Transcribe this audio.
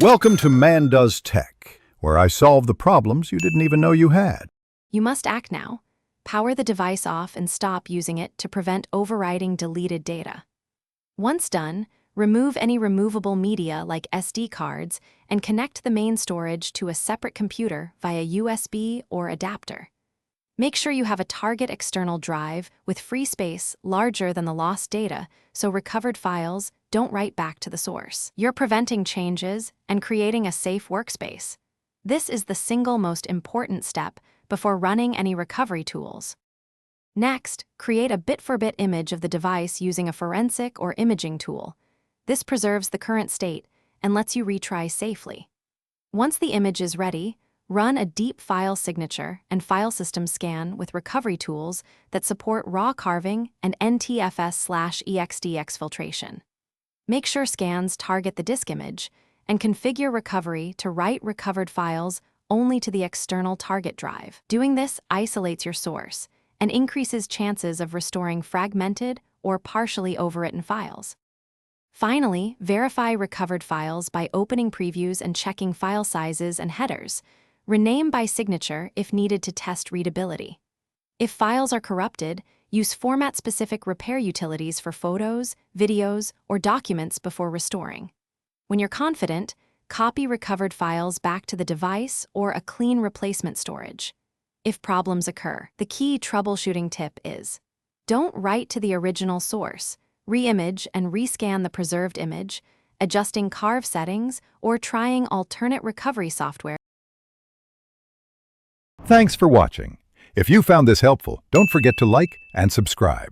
Welcome to Man Does Tech, where I solve the problems you didn't even know you had. You must act now. Power the device off and stop using it to prevent overwriting deleted data. Once done, remove any removable media like SD cards and connect the main storage to a separate computer via USB or adapter. Make sure you have a target external drive with free space larger than the lost data so recovered files don't write back to the source. You're preventing changes and creating a safe workspace. This is the single most important step before running any recovery tools. Next, create a bit-for-bit image of the device using a forensic or imaging tool. This preserves the current state and lets you retry safely. Once the image is ready, run a deep file signature and file system scan with recovery tools that support raw carving and NTFS/EXD exfiltration. Make sure scans target the disk image and configure recovery to write recovered files only to the external target drive. Doing this isolates your source and increases chances of restoring fragmented or partially overwritten files. Finally, verify recovered files by opening previews and checking file sizes and headers. Rename by signature if needed to test readability. If files are corrupted, use format-specific repair utilities for photos, videos, or documents before restoring. When you're confident, copy recovered files back to the device or a clean replacement storage. If problems occur, the key troubleshooting tip is: don't write to the original source. Re-image and rescan the preserved image, adjusting carve settings, or trying alternate recovery software. Thanks for watching. If you found this helpful, don't forget to like and subscribe.